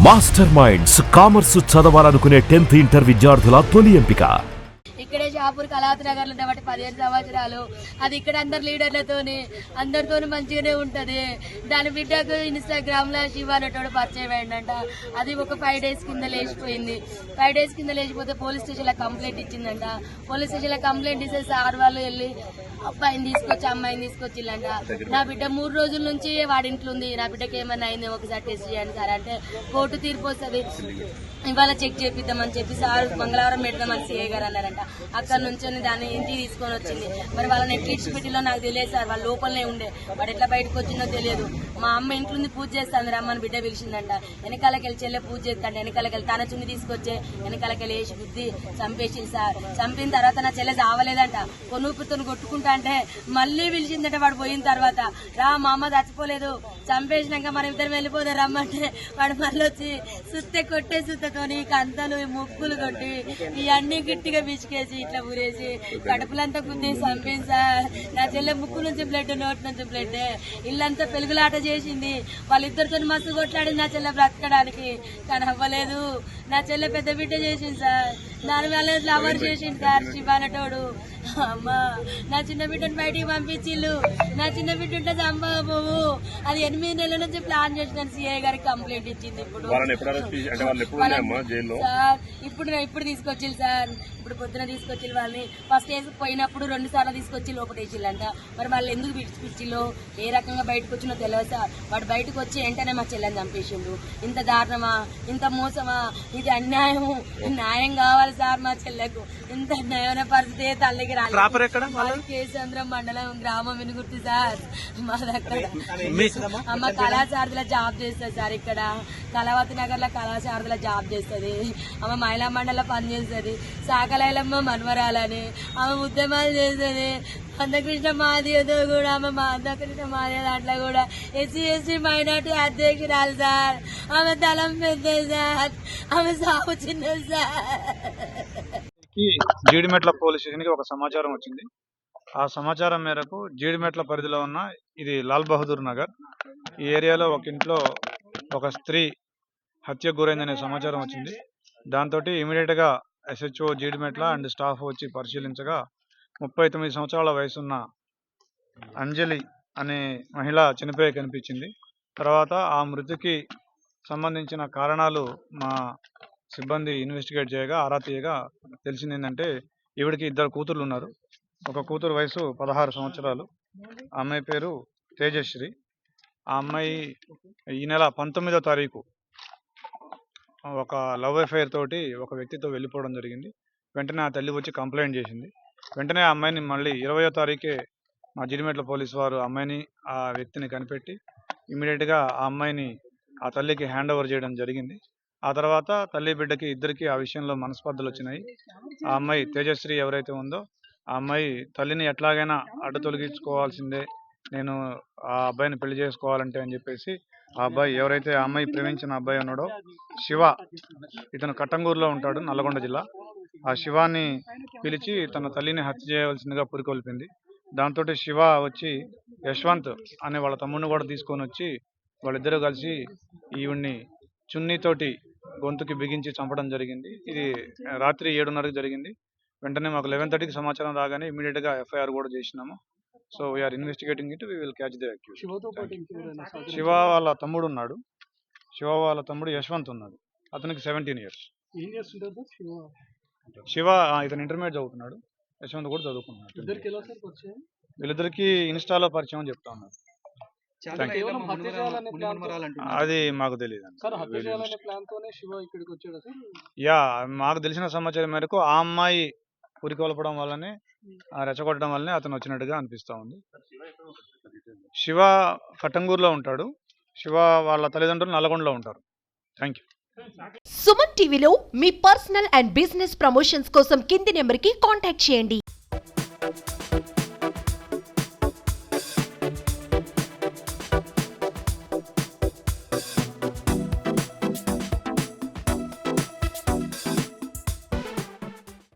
Master minds commerce చదవాలనుకునే 10th inter విద్యార్థుల తొలి ఎంపిక. ఇక్కడే షాపూర్ కళావతి నగర్ లో బట్టి 15 సంవత్సరాలు అది ఇక్కడ అందరు లీడర్లతోని అందరితోని మంచిగానే ఉంటది. దాని బిడ్డకు ఇన్స్టాగ్రామ్ లో శివ అనేటోడు పరిచయం అయిందంట. అది ఒక 5 days కింద లేచిపోయింది. 5 days కింద లేచిపోతే పోలీస్ స్టేషన్ లో కంప్లైంట్ ఇచ్చిందంట. పోలీస్ స్టేషన్ లో కంప్లైంట్ ఇస్తే సార్ వాళ్ళు వెళ్ళి అబ్బాయిని తీసుకొచ్చి అమ్మాయిని తీసుకొచ్చిల్లంట. నా బిడ్డ 3 రోజుల నుంచి వాడింట్లో ఉంది, నా బిడ్డకి ఏమన్నా అయింది ఒకసారి టెస్ట్ చేయండి సార్ అంటే కోర్టు తీర్పు వస్తుంది, ఇవాళ చెక్ చేపిద్దామని చెప్పి సార్ మంగళవారం పెడదామని సిఐ గారు అన్నారంట. అక్కడ నుంచి దాన్ని ఇంటికి తీసుకొని వచ్చింది. మరి వాళ్ళని ఎట్లీస్ట్ పెట్టిలో నాకు తెలియదు సార్, వాళ్ళ లోపలనే ఉండే, వాడు ఎట్లా బయటకు వచ్చిందో తెలియదు. మా అమ్మ ఇంట్లో ఉంది పూజ చేస్తాను రమ్మని బిడ్డ పిలిచిందంట. వెనకాలకి వెళ్ళి చెల్లె పూజ చేస్తాంట, వెనకాలకి వెళ్ళి తన చున్ని తీసుకొచ్చే వెనకాలకి వెళ్ళి వేసి బుద్ధి చంపేసింది సార్. చంపిన తర్వాత నా చెల్లె చావలేదంట, కొనుపుతో కొట్టుకుంటా అంటే మళ్ళీ పిలిచిందంట. వాడు పోయిన తర్వాత రా మా అమ్మ చచ్చిపోలేదు, చంపేసినాక మనం ఇద్దరు వెళ్ళిపోదాం రమ్మంటే వాడు మళ్ళీ వచ్చి సుత్తె కొట్టే సుత్తతోని కంతలు ముగ్గులు కొట్టి ఇవన్నీ గట్టిగా బిచికేసి ఇట్లా ఊరేసి కడుపులంతా గుద్ది చంపింది సార్. నా చెల్లె ముక్కు నుంచి బ్లడ్, నోటి నుంచి బ్లడ్, ఇల్లంతా పెరుగులాట చేసింది. వాళ్ళిద్దరితో మస్తు కొట్లాడింది నా చెల్లె బ్రతకడానికి, కానీ అవ్వలేదు. నా చెల్లె పెద్ద బిడ్డ చేసింది సార్, దాని వల్ల లవర్ చేసింది సార్ శివానటోడు. అమ్మా నా చిన్న బిడ్డను బయటికి పంపించిల్లు, నా చిన్న బిడ్డ ఉంటే చంపకపోవు. అది 8 నెలల నుంచి ప్లాన్ చేసిన సిఐ గారికి కంప్లైంట్ ఇచ్చింది. ఇప్పుడు సార్ ఇప్పుడు తీసుకొచ్చిల్లు సార్, ఇప్పుడు పొద్దున తీసుకొచ్చిల్లు. వాళ్ళని ఫస్ట్ వేసి పోయినప్పుడు 2 సార్లు తీసుకొచ్చి లోపటేసిల్లంట. మరి వాళ్ళు ఎందుకు పిచ్చిల్లో ఏ రకంగా బయటకు వచ్చినో తెలియదు సార్. వాడు బయటకు వచ్చి వెంటనే మా చెల్లెని చంపేసిండు. ఇంత దారుణమా, ఇంత మోసమా, ఇది అన్యాయము. న్యాయం కావాలి సార్ మా చెల్లెకు. ఇంత న్యాయమైన పరిస్థితి తల్లికి కేసంద్రం మండలం గ్రామం వినుగుర్తి సార్. మా దగ్గర అమ్మ కళాశారదిలో జాబ్ చేస్తుంది సార్. ఇక్కడ కళావతి నగర్ లో కళాశారదిలో జాబ్ చేస్తుంది. ఆమె మహిళా మండలిలో పనిచేస్తుంది. సాకలైలమ్మ మన్వరాలని ఆమె ఉద్యమాలు చేస్తుంది. అందకృష్ణ మాదితో కూడా ఆమె అందకృష్ణ మాది దాంట్లో కూడా ఎస్సీ మైనార్టీ అధ్యక్షురాలు సార్. ఆమె తలం పెద్దది సార్, ఆమె సాగు చిన్నది సార్. జీడిమెట్ల పోలీస్ స్టేషన్ కి ఒక సమాచారం వచ్చింది. ఆ సమాచారం మేరకు జీడిమెట్ల పరిధిలో ఉన్న ఇది లాల్ బహదూర్ నగర్ ఈ ఏరియాలో ఒక ఇంట్లో ఒక స్త్రీ హత్యకు గురైందనే సమాచారం వచ్చింది. దాంతో ఇమీడియట్ గా SHO జీడిమెట్ల అండ్ స్టాఫ్ వచ్చి పరిశీలించగా 39 సంవత్సరాల వయసున్న అంజలి అనే మహిళ చనిపోయి కనిపించింది. తర్వాత ఆ మృతికి సంబంధించిన కారణాలు మా సిబ్బంది ఇన్వెస్టిగేట్ చేయగా ఆరా తీయగా తెలిసింది ఏంటంటే ఈవిడికి 2 కూతుర్లు ఉన్నారు. ఒక కూతురు వయసు 16 సంవత్సరాలు, ఆ అమ్మాయి పేరు తేజశ్రీ. ఆ అమ్మాయి ఈ నెల 19వ తారీఖు ఒక లవ్ అఫైర్ తోటి ఒక వ్యక్తితో వెళ్ళిపోవడం జరిగింది. వెంటనే ఆ తల్లి వచ్చి కంప్లైంట్ చేసింది. వెంటనే ఆ అమ్మాయిని మళ్ళీ 20వ తారీఖే మా జీడిమెట్ల పోలీసు వారు అమ్మాయిని ఆ వ్యక్తిని కనిపెట్టి ఇమీడియట్గా ఆ అమ్మాయిని ఆ తల్లికి హ్యాండ్ ఓవర్ చేయడం జరిగింది. ఆ తర్వాత తల్లి బిడ్డకి ఇద్దరికి ఆ విషయంలో మనస్పర్ధలు వచ్చినాయి. ఆ అమ్మాయి తేజశ్రీ ఎవరైతే ఉందో ఆ అమ్మాయి తల్లిని ఎట్లాగైనా అడ్డు తొలగించుకోవాల్సిందే, నేను ఆ అబ్బాయిని పెళ్లి చేసుకోవాలంటే అని చెప్పేసి ఆ అబ్బాయి ఎవరైతే ఆ అమ్మాయి ప్రేమించిన అబ్బాయి ఉన్నాడో శివ, ఇతను కట్టంగూరులో ఉంటాడు, నల్గొండ జిల్లా. ఆ శివాని పిలిచి తన తల్లిని హత్య చేయవలసిందిగా పురికొల్పింది. దాంతో శివ వచ్చి యశ్వంత్ అనే వాళ్ళ తమ్ముడిని కూడా తీసుకొని వచ్చి వాళ్ళిద్దరూ కలిసి ఈవిడ్ని చున్నీతోటి గొంతుకి బిగించి చంపడం జరిగింది. ఇది రాత్రి 7:30కి జరిగింది. వెంటనే మాకు 11:30కి సమాచారం రాగానే ఇమీడియట్ గా FIR కూడా చేసినాము. So we are investigating it, we will catch the accused. Shiva వాళ్ళ తమ్ముడు ఉన్నాడు, శివ వాళ్ళ తమ్ముడు యశ్వంత్ ఉన్నాడు, అతనికి 17 years. శివ ఇతను ఇంటర్మీడియట్ చదువుతున్నాడు, యశ్వంత్ కూడా చదువుకున్నాడు. వీళ్ళిద్దరికి ఇన్స్టాలో పరిచయం అని చెప్తా ఉన్నారు. అది మాకు తెలియదు. యా, మాకు తెలిసిన సమాచారం మేరకు ఆ అమ్మాయి పురికొల్పడం వల్లనే రెచ్చగొట్టడం వల్లనే అతను వచ్చినట్టుగా అనిపిస్తా ఉంది. శివ కట్టంగూరులో ఉంటాడు, శివ వాళ్ళ తల్లిదండ్రులు నల్గొండలో ఉంటారు. Thank you. సుమన్ టీవీలో మీ పర్సనల్ అండ్ బిజినెస్ ప్రమోషన్స్ కోసం కింది నెంబర్కి కాంటాక్ట్ చేయండి.